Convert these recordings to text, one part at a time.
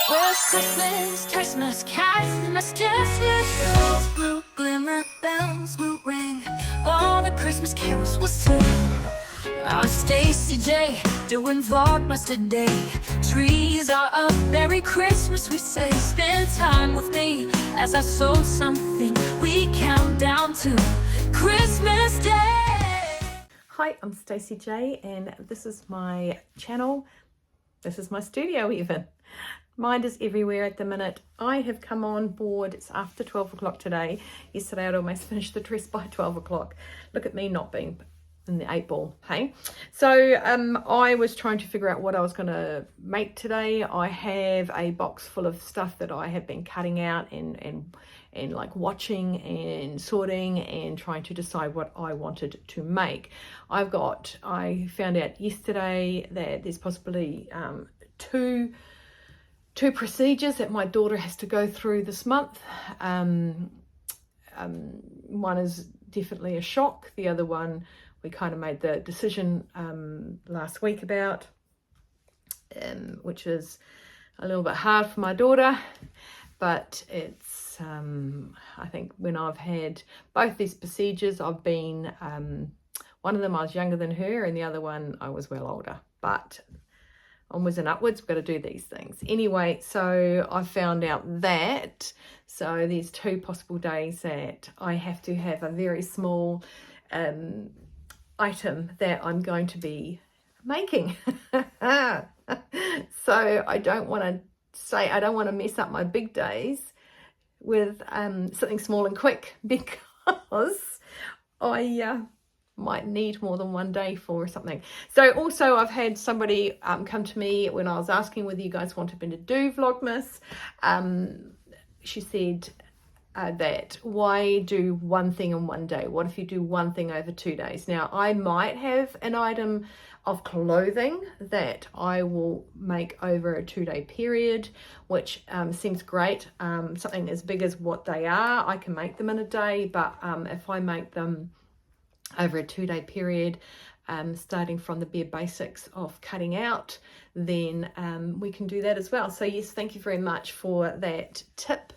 Where's Christmas, Christmas, Christmas, Christmas, blue glimmer, bells will ring, all the Christmas carols will sing. I'm Stacey J, doing vlogmas today. Trees are up, Merry Christmas we say. Spend time with me as I sow something. We count down to Christmas Day. Hi, I'm Stacey J and this is my channel. This is my studio even. Mind is everywhere at the minute. I have come on board. It's after 12 o'clock today. Yesterday I'd almost finished the dress by 12 o'clock. Look at me not being in the 8 ball, hey? So I was trying to figure out what I was going to make today. I have a box full of stuff that I have been cutting out and like watching and sorting and trying to decide what I wanted to make. I found out yesterday that there's possibly two procedures that my daughter has to go through this month. One is definitely a shock. The other one we kind of made the decision last week about, which is a little bit hard for my daughter, but it's I think when I've had both these procedures, I've been one of them I was younger than her and the other one I was well older, but onwards and upwards, we've got to do these things. Anyway, so I found out that, so there's 2 possible days that I have to have a very small item that I'm going to be making. So I don't want to mess up my big days with something small and quick, because I might need more than one day for something. So also I've had somebody come to me when I was asking whether you guys wanted me to do Vlogmas. She said that why do one thing in one day? What if you do one thing over 2 days? Now I might have an item of clothing that I will make over a 2-day period, which seems great. Something as big as what they are, I can make them in a day, but if I make them over a 2-day period, starting from the bare basics of cutting out, then we can do that as well. So yes, thank you very much for that tip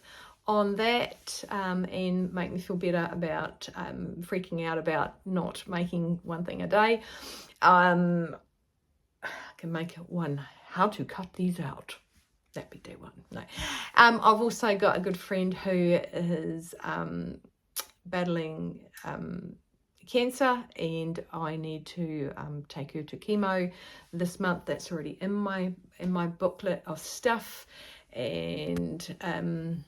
on that, and make me feel better about freaking out about not making one thing a day. I can make one, how to cut these out. That'd be day one. No. I've also got a good friend who is battling cancer, and I need to take her to chemo this month. That's already in my booklet of stuff, and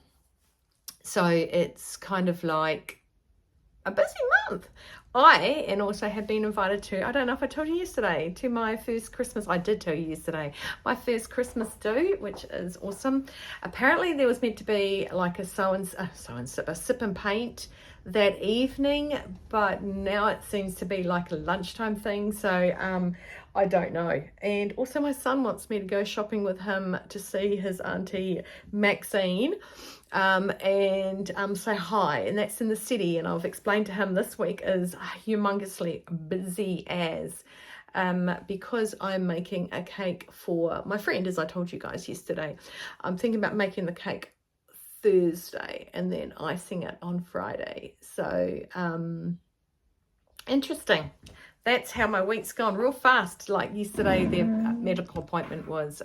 so it's kind of like a busy month. And also have been invited to, I don't know if I told you yesterday, to my first Christmas. I did tell you yesterday, my first Christmas do, which is awesome. Apparently there was meant to be like a sip and paint that evening, but now it seems to be like a lunchtime thing, so I don't know. And also my son wants me to go shopping with him to see his auntie Maxine and say hi, and that's in the city, and I've explained to him this week is humongously busy as because I'm making a cake for my friend, as I told you guys yesterday. I'm thinking about making the cake Thursday and then icing it on Friday. So interesting. That's how my week's gone, real fast. Like yesterday, their medical appointment was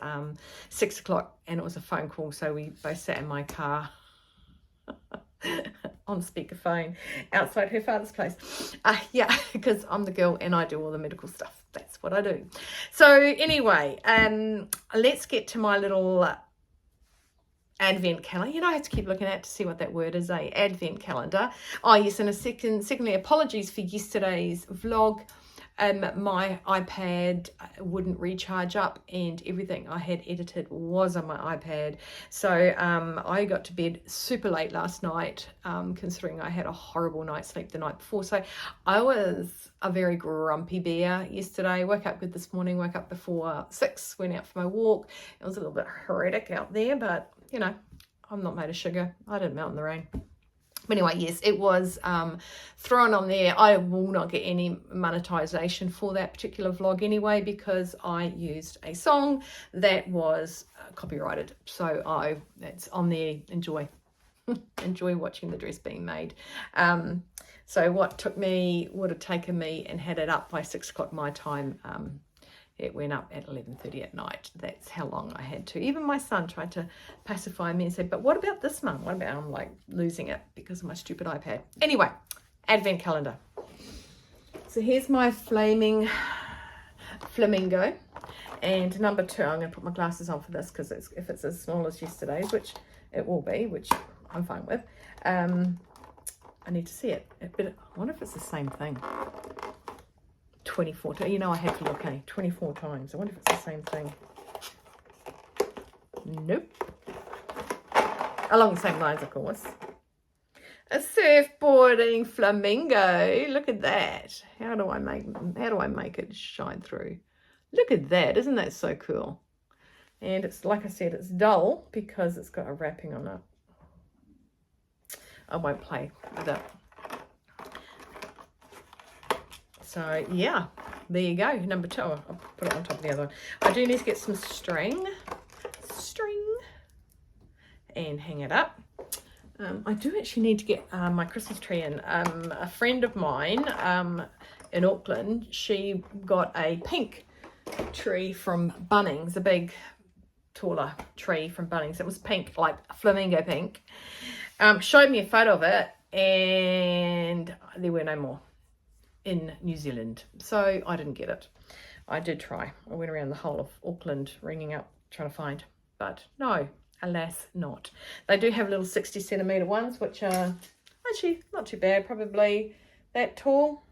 6 o'clock, and it was a phone call, so we both sat in my car on speakerphone outside her father's place. Yeah, because I'm the girl and I do all the medical stuff. That's what I do. So anyway, let's get to my little advent calendar. You know, I have to keep looking at to see what that word is, advent calendar. Oh yes, and secondly, apologies for yesterday's vlog. My iPad wouldn't recharge up, and everything I had edited was on my iPad. So I got to bed super late last night, considering I had a horrible night's sleep the night before. So I was a very grumpy bear yesterday. Woke up good this morning, woke up before 6, went out for my walk. It was a little bit horrific out there, but you know, I'm not made of sugar. I didn't melt in the rain. But anyway, yes, it was thrown on there. I will not get any monetization for that particular vlog anyway, because I used a song that was copyrighted. So it's on there. Enjoy. Enjoy watching the dress being made. So what would have taken me and had it up by 6 o'clock my time, it went up at 11:30 at night. That's how long I had to. Even my son tried to pacify me and said, but what about this, Mum? What about, I'm like losing it because of my stupid iPad. Anyway, advent calendar. So here's my flaming flamingo. And number 2, I'm going to put my glasses on for this because if it's as small as yesterday's, which it will be, which I'm fine with. I need to see it. But I wonder if it's the same thing. 24 times. You know I had to look, 24 times. I wonder if it's the same thing. Nope. Along the same lines, of course. A surfboarding flamingo. Look at that. How do I make it shine through? Look at that. Isn't that so cool? And it's, like I said, it's dull because it's got a wrapping on it. I won't play with it. So yeah, there you go. Number 2. I'll put it on top of the other one. I do need to get some string and hang it up. I do actually need to get my Christmas tree in. A friend of mine in Auckland, she got a pink tree from Bunnings, a big taller tree from Bunnings. It was pink, like flamingo pink. Showed me a photo of it, and there were no more in New Zealand, so I didn't get it. I did try. I went around the whole of Auckland ringing up trying to find, but no, alas not. They do have little 60 centimetre ones, which are actually not too bad, probably that tall.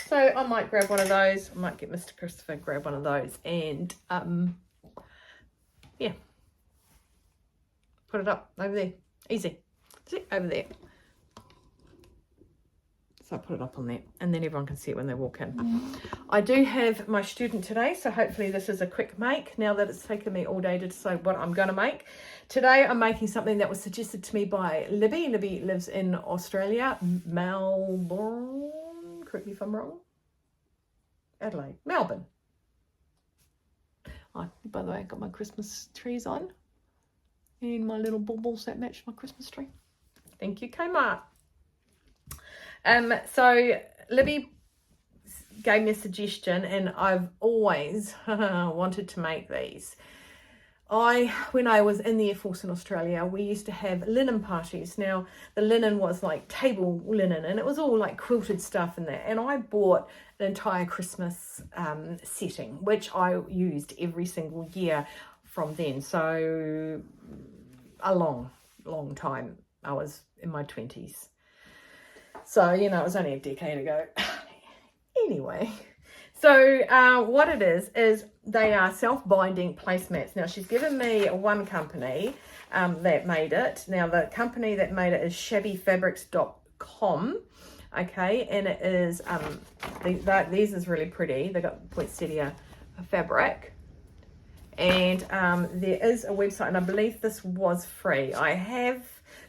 So I might grab one of those. I might get Mr. Christopher grab one of those and yeah, put it up over there. Easy. See, over there. So I put it up on there, and then everyone can see it when they walk in. I do have my student today, so hopefully this is a quick make, now that it's taken me all day to decide what I'm going to make. Today I'm making something that was suggested to me by Libby. Libby lives in Australia, Melbourne, correct me if I'm wrong. Adelaide, Melbourne. Oh, by the way, I got my Christmas trees on, and my little baubles that match my Christmas tree. Thank you, Kmart. So Libby gave me a suggestion, and I've always wanted to make these. When I was in the Air Force in Australia, we used to have linen parties. Now, the linen was like table linen, and it was all like quilted stuff in there. And I bought an entire Christmas setting, which I used every single year from then. So a long time. I was in my 20s. So, you know, it was only a decade ago. Anyway, so what it is they are self-binding placemats. Now, she's given me one company that made it. Now, the company that made it is shabbyfabrics.com. Okay, and it is, these is really pretty. They got poinsettia fabric. And there is a website, and I believe this was free. I have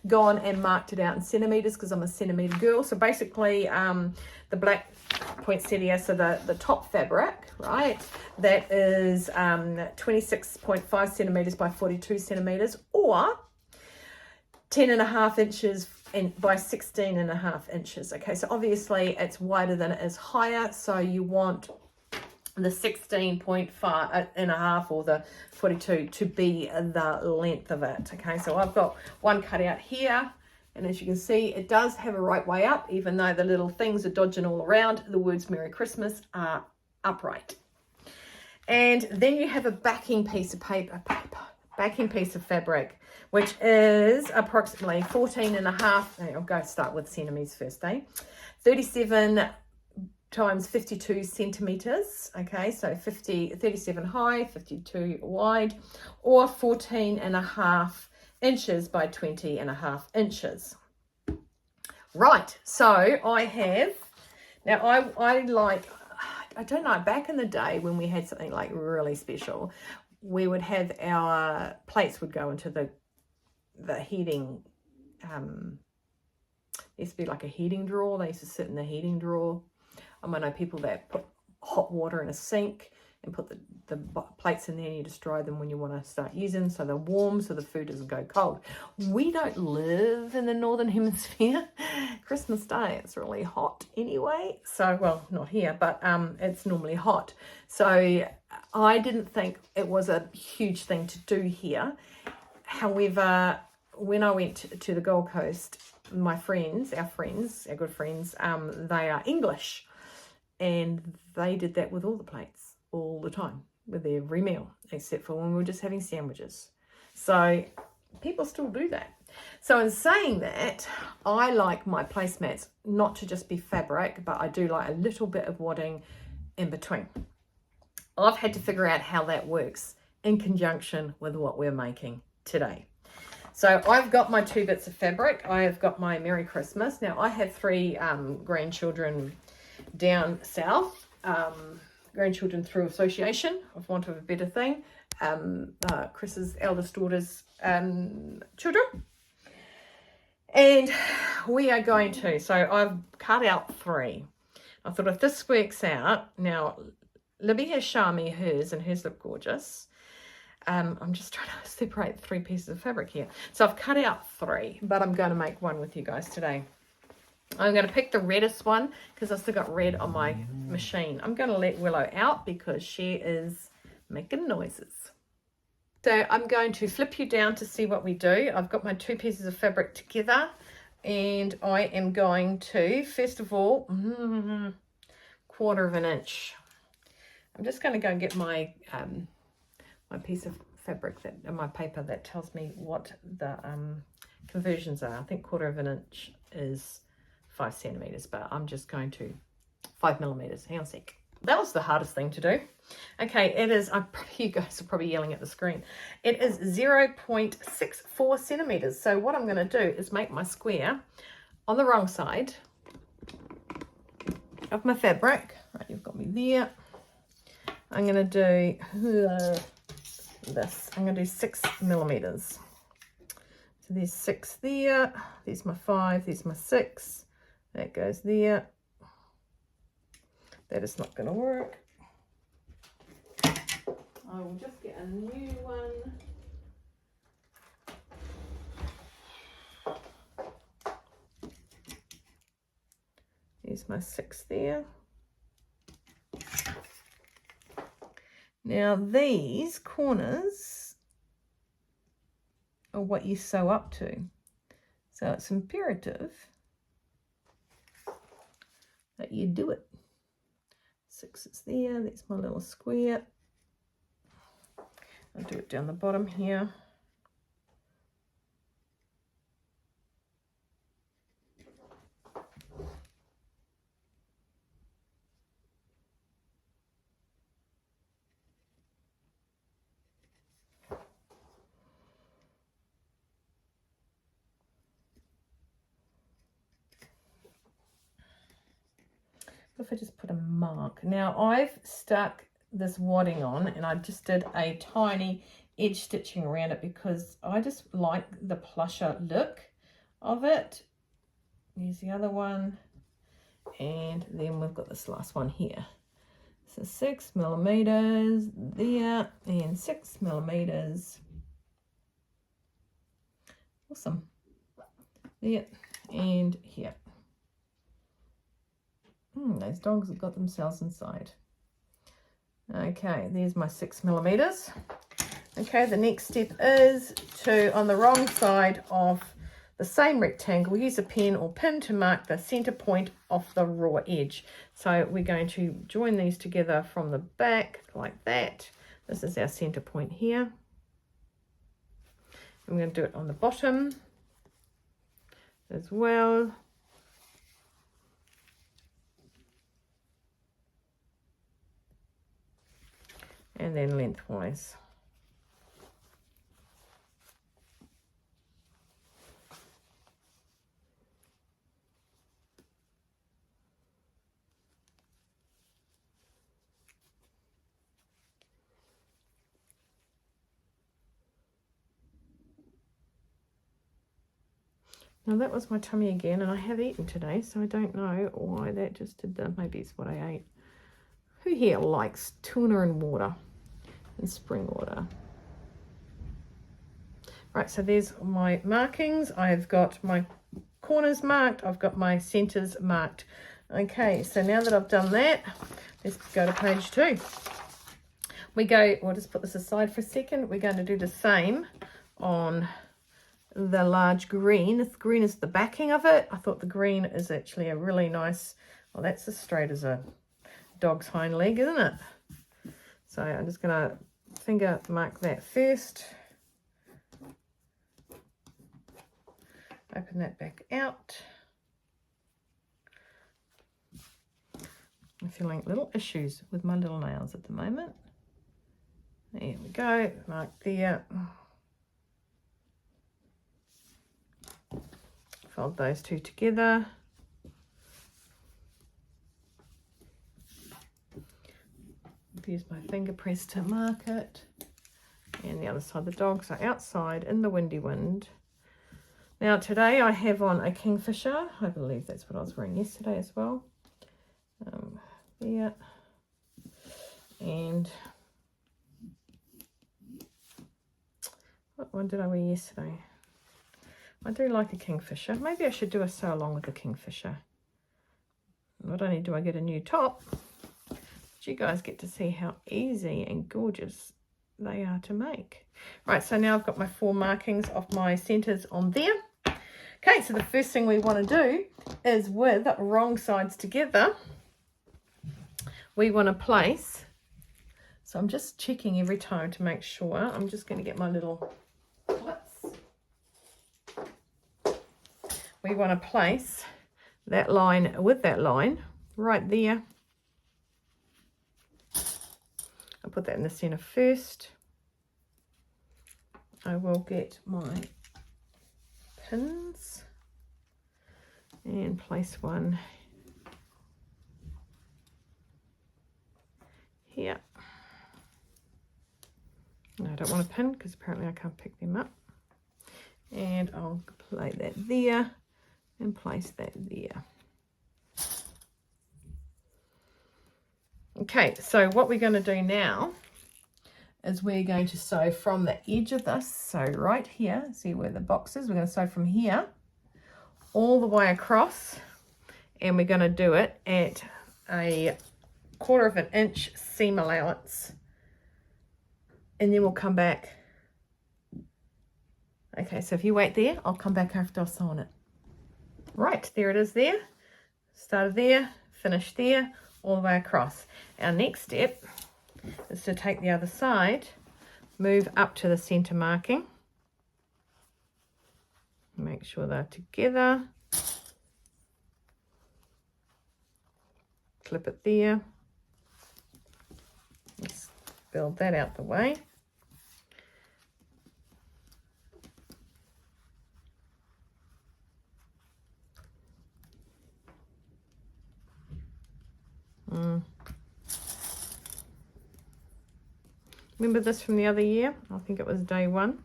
gone and marked it out in centimeters because I'm a centimeter girl. So basically the black poinsettia, so the top fabric, right, that is 26.5 centimeters by 42 centimeters, or 10.5 inches by 16.5 inches. Okay, so obviously it's wider than it is higher, so you want the 16.5 and a half or the 42 to be the length of it. Okay, so I've got one cut out here, and as you can see, it does have a right way up, even though the little things are dodging all around. The words Merry Christmas are upright. And then you have a backing piece of backing piece of fabric, which is approximately 14.5. I'll go start with centimeters first, 37 times 52 centimeters. Okay, so 37 high, 52 wide, or 14.5 inches by 20.5 inches. Right, so I have, now I like, I don't know, back in the day when we had something like really special, we would have our plates would go into the heating used to be like a heating drawer. They used to sit in the heating drawer. I know people that put hot water in a sink and put the plates in there, and you just dry them when you want to start using, so they're warm, so the food doesn't go cold. We don't live in the northern hemisphere. Christmas Day, it's really hot anyway. So, well, not here, but it's normally hot. So I didn't think it was a huge thing to do here. However, when I went to the Gold Coast, my friends, our good friends, they are English, and they did that with all the plates all the time with every meal, except for when we were just having sandwiches. So people still do that. So in saying that, I like my placemats not to just be fabric, but I do like a little bit of wadding in between. I've had to figure out how that works in conjunction with what we're making today. So I've got my 2 bits of fabric. I have got my Merry Christmas. Now I have 3 grandchildren down south, grandchildren through association, of want of a better thing, Chris's eldest daughter's children. And we are going to, so I've cut out 3. I thought if this works out, now Libby has shown me hers, and hers look gorgeous. I'm just trying to separate 3 pieces of fabric here. So I've cut out 3, but I'm going to make one with you guys today. I'm going to pick the reddest one because I've still got red on my machine. I'm going to let Willow out because she is making noises. So I'm going to flip you down to see what we do. I've got my 2 pieces of fabric together, and I am going to, first of all, 1/4 of an inch. I'm just going to go and get my my piece of fabric, that my paper that tells me what the conversions are. I think 1/4 of an inch is 5 centimeters, but I'm just going to 5 millimeters. Hang on a sec. That was the hardest thing to do. Okay, it is, you guys are probably yelling at the screen. It is 0.64 centimeters. So what I'm going to do is make my square on the wrong side of my fabric. Right, you've got me there. I'm going to do this. I'm going to do 6 millimeters. So there's 6 there. There's my 5. There's my 6. That goes there. That is not going to work. I will just get a new one. There's my 6 there. Now these corners are what you sew up to. So it's imperative that you do it. 6 is there, that's my little square. I'll do it down the bottom here. If I just put a mark. Now I've stuck this wadding on, and I just did a tiny edge stitching around it because I just like the plusher look of it. Here's the other one, and then we've got this last one here. So 6 millimeters there, and 6 millimeters. Awesome. There and here. Those dogs have got themselves inside. Okay, there's my 6 millimeters. Okay, the next step is to, on the wrong side of the same rectangle, use a pen or pin to mark the center point of the raw edge. So we're going to join these together from the back like that. This is our center point here. I'm going to do it on the bottom as well. And then lengthwise. Now that was my tummy again, and I have eaten today, so I don't know why that just did that. Maybe it's what I ate. Who here likes tuna and water and spring water? Right, so there's my markings. I've got my corners marked. I've got my centers marked. Okay, so now that I've done that, let's go to page 2. We'll just put this aside for a second. We're going to do the same on the large green. This green is the backing of it. I thought the green is actually a really nice, well, that's as straight as a dog's hind leg, isn't it? So I'm just going to finger mark that first. Open that back out. I'm feeling little issues with my little nails at the moment. There we go, mark there. Fold those two together. Use my finger press to mark it. And the other side, the dogs are outside in the windy wind. Now today I have on a kingfisher. I believe that's what I was wearing yesterday as well. There. And what one did I wear yesterday? I do like a kingfisher. Maybe I should do a sew along with the kingfisher. Not only do I get a new top, but you guys get to see how easy and gorgeous they are to make. Right, so now I've got my 4 markings of my centers on there. Okay, so the first thing we want to do is, with wrong sides together, we want to place, so I'm just checking every time to make sure. I'm just going to get my little clips. We want to place that line with that line right there. I'll put that in the center first. I will get my pins and place one here. No, I don't want a pin because apparently I can't pick them up. And I'll play that there and place that there. Okay, so what we're going to do now is we're going to sew from the edge of this, so right here, see where the box is, we're going to sew from here all the way across, and we're going to do it at a 1/4 inch seam allowance, and then we'll come back. Okay, so if you wait there, I'll come back after I've sewn it. Right, there it is there. Started there, finished there, all the way across. Our next step is to take the other side, move up to the center marking, make sure they're together, clip it there. Let's build that out the way. Remember this from the other year? I think it was day 1.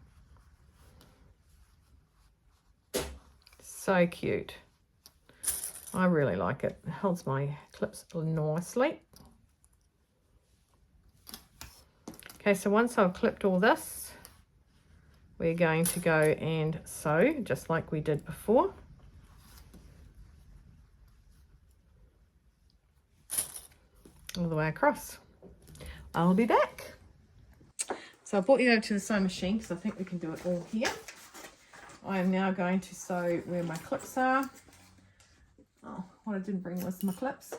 So cute. I really like it. It holds my clips nicely. Okay, so once I've clipped all this, we're going to go and sew just like we did before. All the way across. I'll be back. So I brought you over to the sewing machine because I think we can do it all here. I am now going to sew where my clips are. Oh, what I didn't bring was my clips.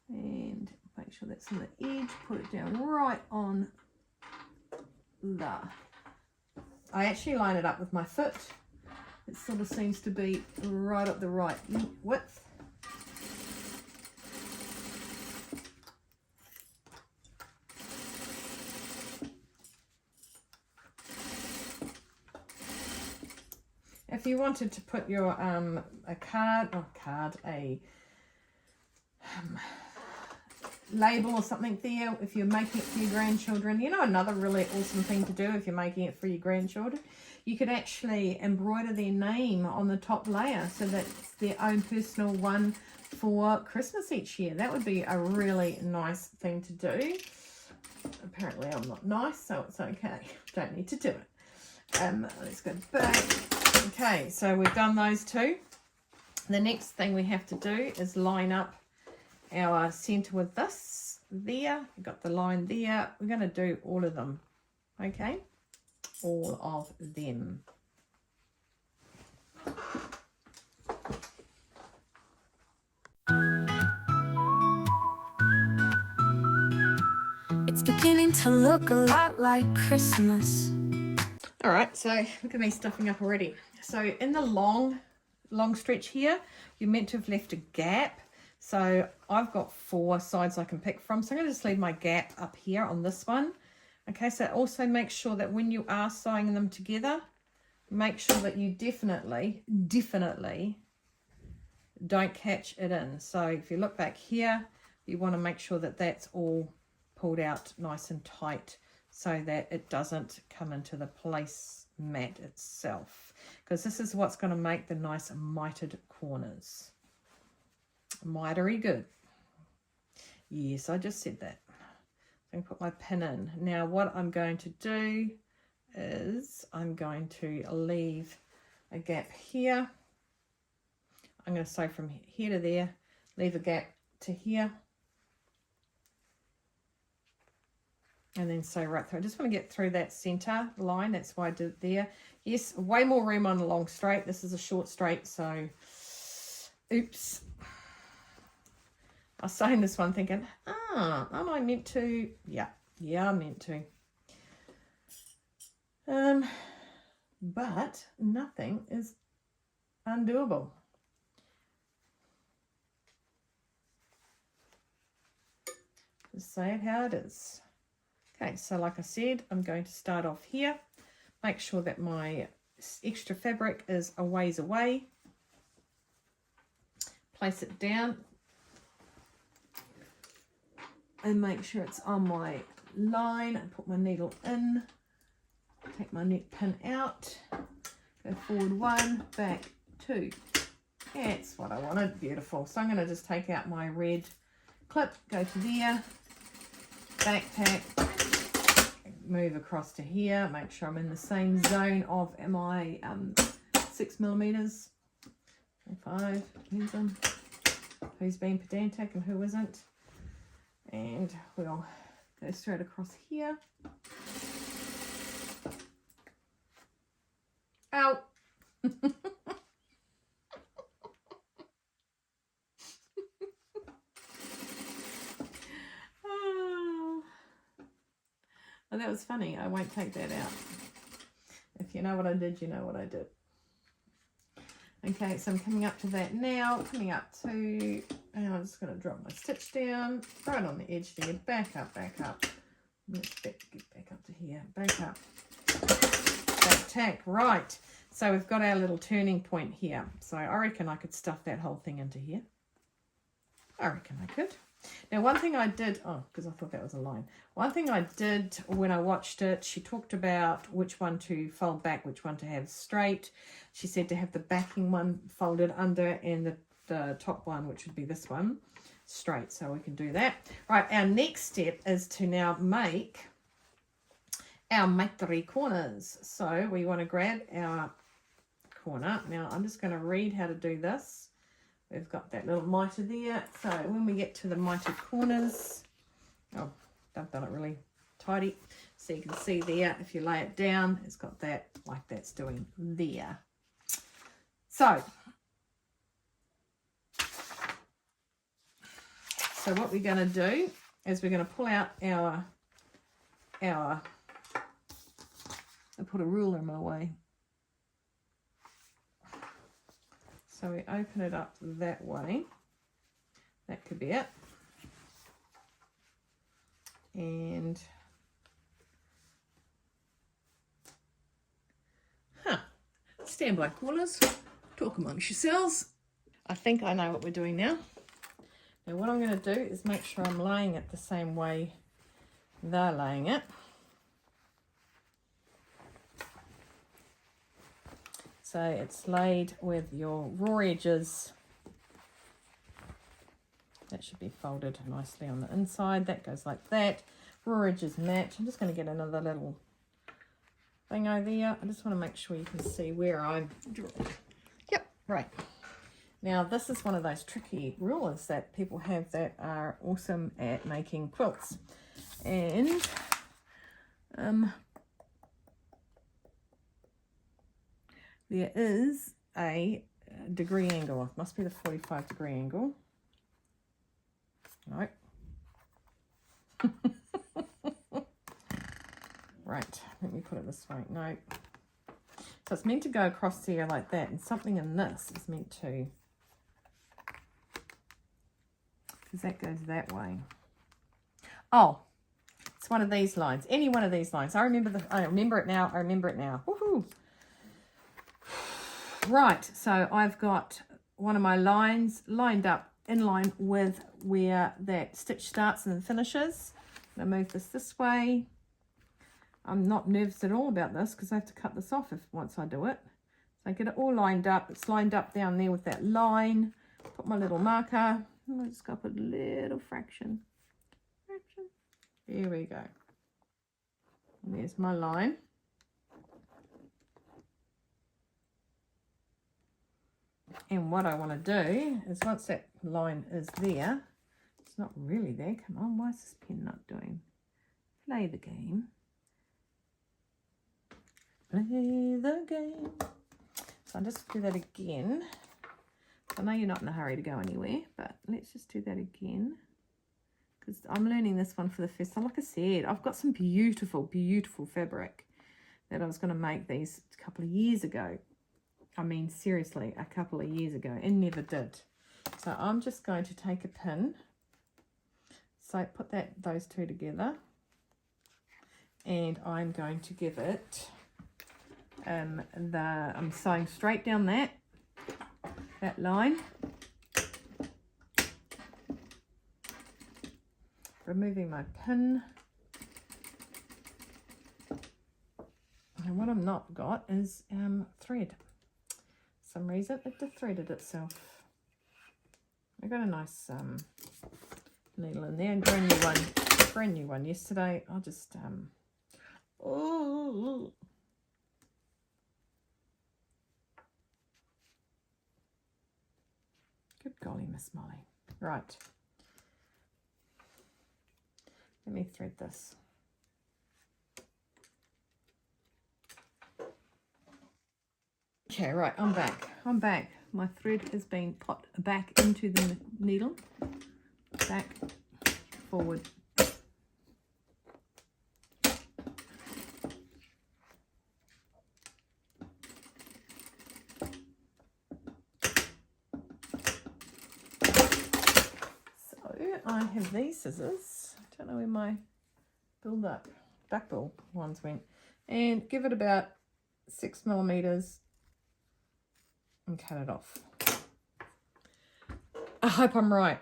And make sure that's on the edge. Put it down right on the... I actually line it up with my foot. It sort of seems to be right at the right width. If you wanted to put your a label or something there, if you're making it for your grandchildren, you know, another really awesome thing to do if you're making it for your grandchildren, you could actually embroider their name on the top layer so that's their own personal one for Christmas each year. That would be a really nice thing to do. Apparently I'm not nice, so it's okay. Don't need to do it. Let's go back. Okay, so we've done those two. The next thing we have to do is line up our center with this there. We've got the line there. We're going to do all of them. Okay, all of them. It's beginning to look a lot like Christmas. All right, so look at me stuffing up already. So in the long stretch here, you're meant to have left a gap. So I've got 4 sides I can pick from. So I'm going to just leave my gap up here on this one. Okay, so also make sure that when you are sewing them together, make sure that you definitely don't catch it in. So if you look back here, you want to make sure that that's all pulled out nice and tight so that it doesn't come into the placemat itself, because this is what's going to make the nice mitered corners. Mitery good. Yes, I just said that. I'm going to put my pin in. Now what I'm going to do is I'm going to leave a gap here. I'm going to sew from here to there, leave a gap to here, and then sew right through. I just want to get through that center line. That's why I did it there. Yes, way more room on the long straight. This is a short straight, so oops. I was saying this one thinking, am I meant to? Yeah, I'm meant to. But nothing is undoable. Just say it how it is. Okay, so like I said, I'm going to start off here. Make sure that my extra fabric is a ways away. Place it down. And make sure it's on my line. And put my needle in. Take my net pin out. Go forward 1, back 2. That's what I wanted. Beautiful. So I'm going to just take out my red clip, go to there, backpack, move across to here, make sure I'm in the same zone of my 6mm, 5, depends on who's been pedantic and who isn't, and we'll go straight across here. Ow! Oh, that was funny. I won't take that out. If you know what I did, you know what I did. Okay, so I'm coming up to that now. Coming up to, and I'm just going to drop my stitch down, right on the edge there. Back up, back up. Let's get back up to here. Back up. Back tack. Right. So we've got our little turning point here. So I reckon I could stuff that whole thing into here. I reckon I could. Now, one thing I did, because I thought that was a line. One thing I did when I watched it, she talked about which one to fold back, which one to have straight. She said to have the backing one folded under and the top one, which would be this one, straight. So we can do that. Right, our next step is to now make our mitery corners. So we want to grab our corner. Now, I'm just going to read how to do this. We've got that little mitre there. So when we get to the mitered corners, I've done it really tidy. So you can see there, if you lay it down, it's got that like that's doing there. So what we're going to do is we're going to pull out our, I put a ruler in my way. So we open it up that way. That could be it. And standby corners. Talk amongst yourselves. I think I know what we're doing now. Now what I'm going to do is make sure I'm laying it the same way they're laying it. So it's laid with your raw edges. That should be folded nicely on the inside. That goes like that. Raw edges match. I'm just going to get another little thing over here. I just want to make sure you can see where I'm drawing. Yep, right. Now this is one of those tricky rulers that people have that are awesome at making quilts. And there is a degree angle. It must be the 45-degree angle. Nope. Right, let me put it this way. No. So it's meant to go across here like that, and something in this is meant to, because that goes that way. Oh, it's one of these lines. Any one of these lines. I remember it now. I remember it now. Woohoo! Right, so I've got one of my lines lined up in line with where that stitch starts and finishes. I'm going to move this way. I'm not nervous at all about this because I have to cut this off once I do it. So I get it all lined up. It's lined up down there with that line. Put my little marker. I'm just going to put a little fraction. Here we go. And there's my line. And what I want to do is once that line is there, it's not really there. Come on, why is this pen not doing? Play the game. Play the game. So I'll just do that again. I know you're not in a hurry to go anywhere, but let's just do that again. Because I'm learning this one for the first time. Like I said, I've got some beautiful, beautiful fabric that I was going to make these a couple of years ago. I mean, seriously, a couple of years ago, and never did. So I'm just going to take a pin. So put those two together. And I'm going to give it, I'm sewing straight down that line. Removing my pin. And what I've not got is thread. For some reason it de-threaded itself. I got a nice needle in there, and brand new one yesterday. I'll just oh, good golly, Miss Molly. Right, let me thread this. Okay, right, I'm back. My thread has been put back into the needle. Back, forward. So I have these scissors. I don't know where my back build ones went. And give it about 6 millimeters. And cut it off. I hope I'm right.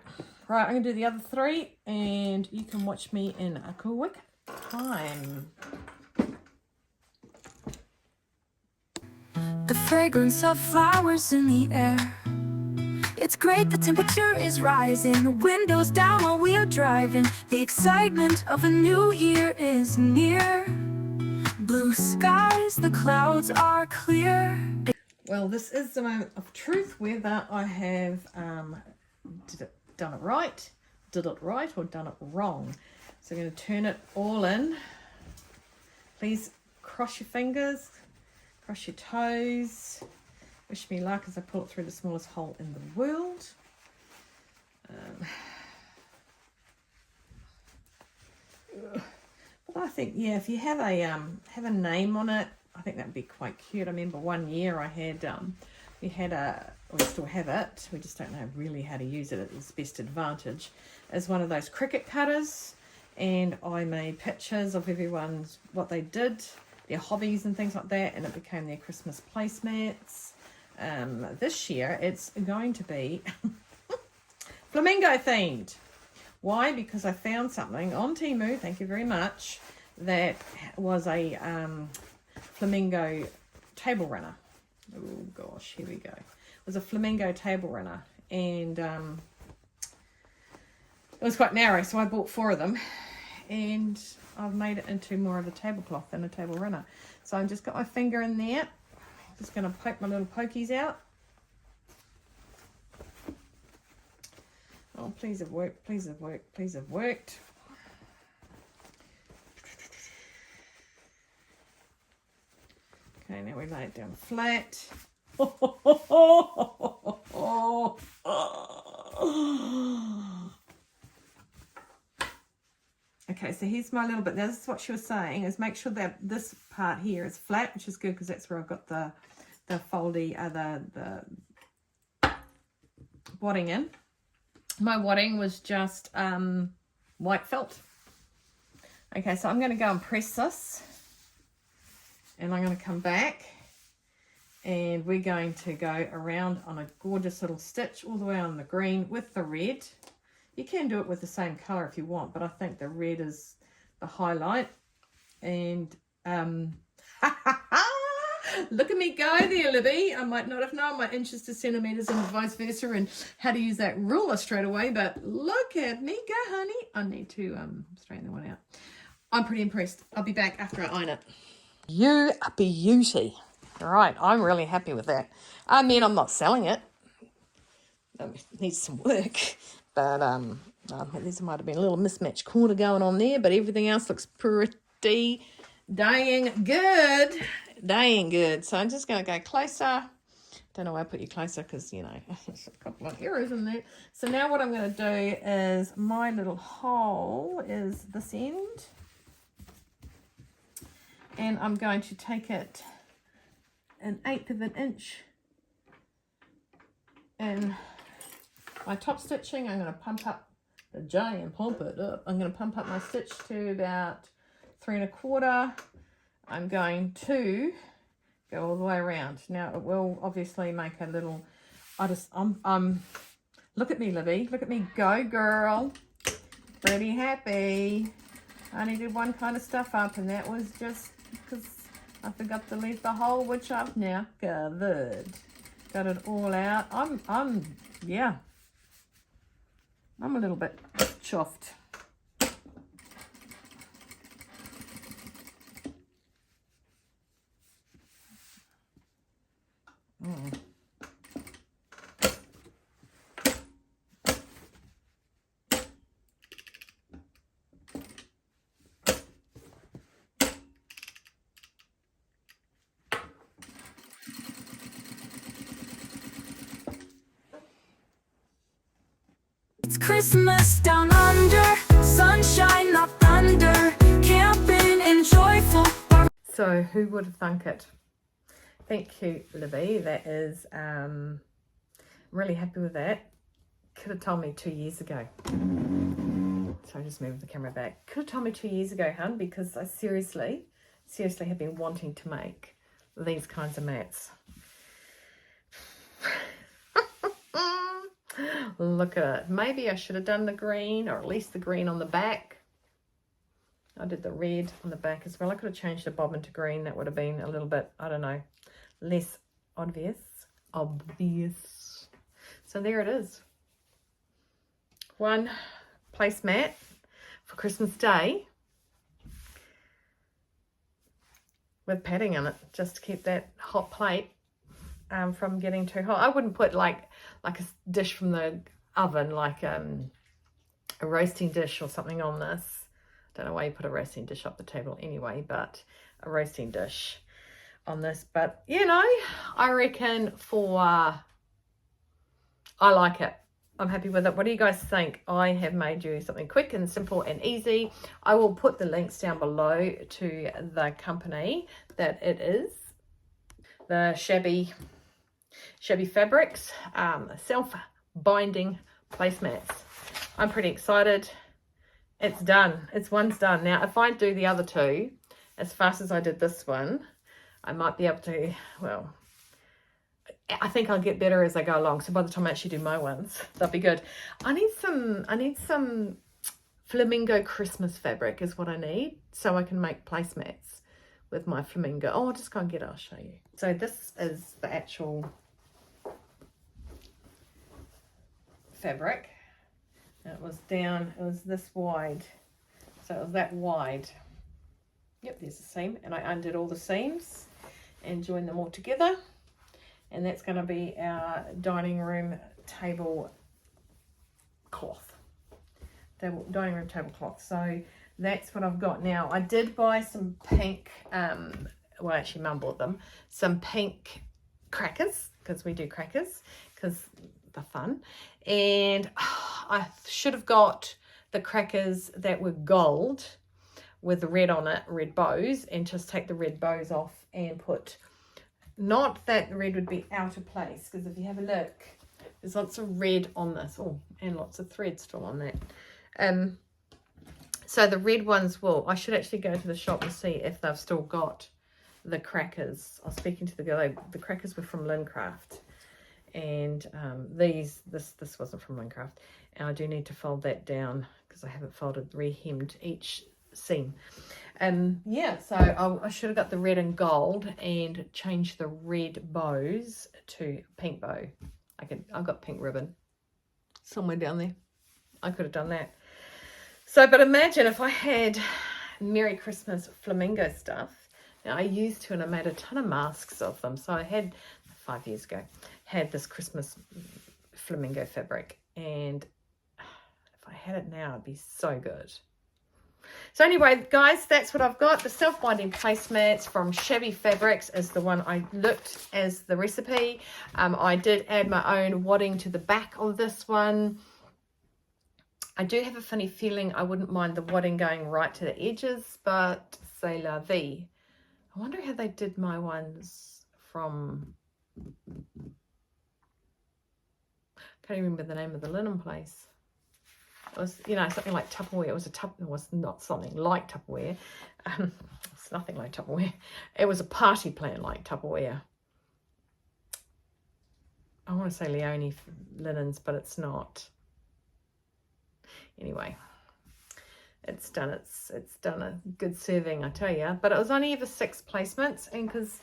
Right, I'm going to do the other 3 and you can watch me in a quick time. The fragrance of flowers in the air. It's great, the temperature is rising. The windows down while we are driving. The excitement of a new year is near. Blue skies, the clouds are clear. Well, this is the moment of truth, whether I have done it right, or done it wrong. So I'm going to turn it all in. Please cross your fingers, cross your toes. Wish me luck as I pull it through the smallest hole in the world. But I think, yeah, if you have a name on it, I think that would be quite cute. I remember one year I had, we still have it, we just don't know really how to use it at its best advantage, as one of those cricket cutters, and I made pictures of everyone's, what they did, their hobbies and things like that, and it became their Christmas placemats. This year it's going to be flamingo themed. Why? Because I found something on Temu, thank you very much, that was a flamingo table runner. Oh gosh, here we go. It was a flamingo table runner, and it was quite narrow, so I bought 4 of them, and I've made it into more of a tablecloth than a table runner. So I've just got my finger in there, just going to poke my little pokies out. Oh, please have worked, please have worked, please have worked. Okay, now we lay it down flat. Okay, so here's my little bit. Now, this is what she was saying, is make sure that this part here is flat, which is good because that's where I've got the foldy, the wadding in. My wadding was just white felt. Okay, so I'm going to go and press this, and I'm going to come back, and we're going to go around on a gorgeous little stitch all the way on the green with the red. You can do it with the same color if you want, but I think the red is the highlight. And look at me go there, Libby. I might not have known my inches to centimeters and vice versa, and how to use that ruler straight away, but look at me go, honey. I need to straighten that one out. I'm pretty impressed. I'll be back after I iron it. You a beauty. All right, I'm really happy with that. I mean, I'm not selling it. It needs some work, but there might have been a little mismatched corner going on there, but everything else looks pretty dang good. Dang good. So I'm just going to go closer. Don't know why I put you closer because, you know, there's a couple of errors in there. So now what I'm going to do is my little hole is this end. And I'm going to take it 1/8 of an inch in my top stitching. I'm going to pump up the J and pump it up. I'm going to pump up my stitch to about 3 1/4. I'm going to go all the way around. Now it will obviously make a little, look at me, Libby, look at me go, girl. Pretty happy. I only did one kind of stuff up, and that was just because I forgot to leave the hole, which I've now covered. Got it all out. Yeah, I'm a little bit chuffed. It's Christmas down under, sunshine, not thunder, camping and joyful. So who would have thunk it? Thank you, Libby. That is, really happy with that. Could have told me 2 years ago. So I just moved the camera back. Could have told me 2 years ago, hun, because I seriously have been wanting to make these kinds of mats. Look at it. Maybe I should have done the green, or at least the green on the back. I did the red on the back as well. I could have changed the bobbin to green. That would have been a little bit, I don't know, less obvious. So there it is. One placemat for Christmas Day with padding in it, just to keep that hot plate from getting too hot. I wouldn't put like a dish from the oven, like a roasting dish or something on this. Don't know why you put a roasting dish up the table anyway, but a roasting dish on this. But, you know, I reckon I like it. I'm happy with it. What do you guys think? I have made you something quick and simple and easy. I will put the links down below to the company that it is. The Shabby Fabrics self-binding placemats. I'm pretty excited. It's done. One's done. Now, if I do the other two as fast as I did this one, I might be able to, well, I think I'll get better as I go along. So by the time I actually do my ones, that'll be good. I need some flamingo Christmas fabric is what I need, so I can make placemats with my flamingo. Oh, I'll just go and get it, I'll show you. So this is the actual fabric. It was down, it was this wide. So it was that wide. Yep, there's the seam. And I undid all the seams and joined them all together. And that's going to be our dining room table cloth. Dining room tablecloth. So that's what I've got now. I did buy some pink, well actually Mum bought them, some pink crackers, because we do crackers, because they're fun. And I should have got the crackers that were gold with red on it, red bows, and just take the red bows off and put, not that the red would be out of place, because if you have a look, there's lots of red on this. Oh, and lots of thread still on that. So the red ones will, I should actually go to the shop and see if they've still got the crackers. I was speaking to the girl, the crackers were from Lincraft, and this wasn't from Lincraft, and I do need to fold that down because I haven't rehemmed each seam. Yeah, so I should have got the red and gold and changed the red bows to pink bow. I've got pink ribbon somewhere down there. I could have done that. So, but imagine if I had Merry Christmas flamingo stuff. Now, I used to, and I made a ton of masks of them. So I had, 5 years ago, had this Christmas flamingo fabric. And if I had it now, it'd be so good. So anyway, guys, that's what I've got. The self-binding placemats from Shabby Fabrics is the one I looked as the recipe. I did add my own wadding to the back of this one. I do have a funny feeling I wouldn't mind the wadding going right to the edges, but c'est la vie. I wonder how they did my ones from, I can't remember the name of the linen place. It was, you know, something like Tupperware. It was not something like Tupperware. It's nothing like Tupperware. It was a party plan like Tupperware. I want to say Leone linens, but it's not. Anyway, it's done a good serving, I tell you. But it was only ever 6 placements, and because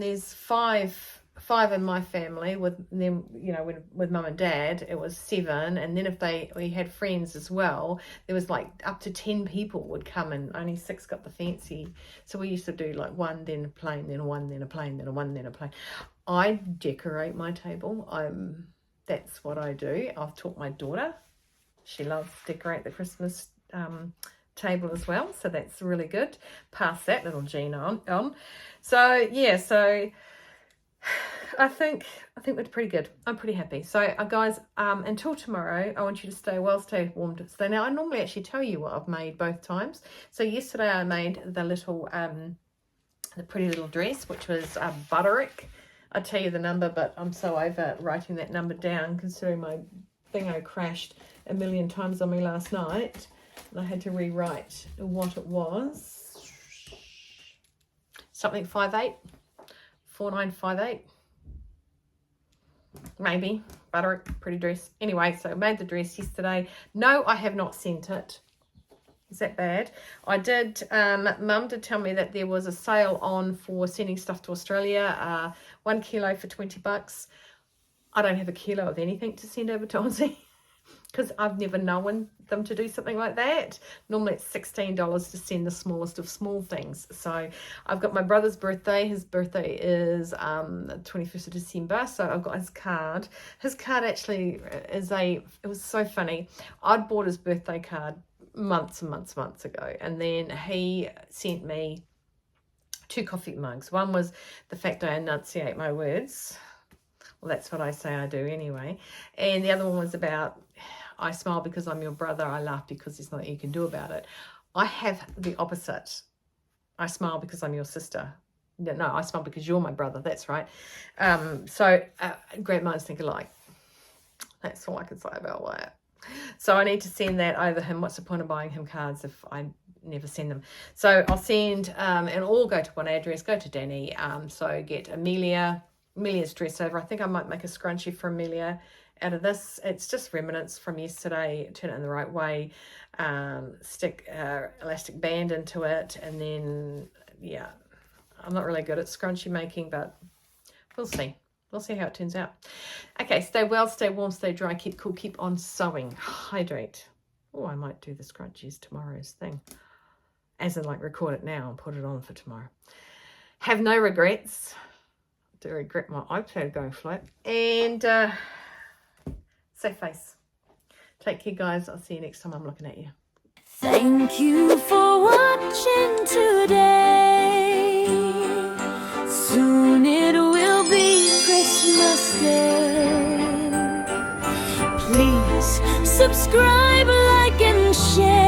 there's five in my family with them, you know, with Mum and Dad, it was 7, and then if we had friends as well, there was like up to 10 people would come, and only 6 got the fancy. So we used to do like 1, then a plain, then a 1, then a plain, then a 1, then a plain. I decorate my table. That's what I do. I've taught my daughter. She loves to decorate the Christmas table as well, so that's really good. Pass that little gene on. So yeah, so I think we're pretty good. I'm pretty happy. So guys, until tomorrow, I want you to stay warm. So now I normally actually tell you what I've made both times. So yesterday I made the little the pretty little dress, which was Butterick. I tell you the number, but I'm so over writing that number down, considering my thingo crashed a million times on me last night, and I had to rewrite what it was. Something 58, 4958, maybe. Butterick, pretty dress. Anyway, so I made the dress yesterday. No, I have not sent it. Is that bad? I did, Mum did tell me that there was a sale on for sending stuff to Australia, 1 kilo for $20. I don't have a kilo of anything to send over to Aussie, because I've never known them to do something like that. Normally it's $16 to send the smallest of small things. So I've got my brother's birthday. His birthday is the 21st of December. So I've got his card. His card actually it was so funny. I'd bought his birthday card months and months ago. And then he sent me 2 coffee mugs. One was the fact I enunciate my words. Well, that's what I say I do anyway. And the other one was about, I smile because I'm your brother. I laugh because there's nothing you can do about it. I have the opposite. I smile because I'm your sister. No, I smile because you're my brother. That's right. So great minds think alike. That's all I can say about that. So I need to send that over him. What's the point of buying him cards if I never send them? So I'll send, and all go to one address, go to Danny. So get Amelia's dress over. I think I might make a scrunchie for Amelia out of this. It's just remnants from yesterday. Turn it in the right way. Stick elastic band into it, and then yeah, I'm not really good at scrunchie making, but we'll see. We'll see how it turns out. Okay, stay well, stay warm, stay dry, keep cool, keep on sewing, hydrate. Oh, I might do the scrunchies tomorrow's thing. As in, like, record it now and put it on for tomorrow. Have no regrets. I do regret my iPad going flat. And safe face. Take care, guys. I'll see you next time I'm looking at you. Thank you for watching today. Soon it will be Christmas Day. Please subscribe, like, and share.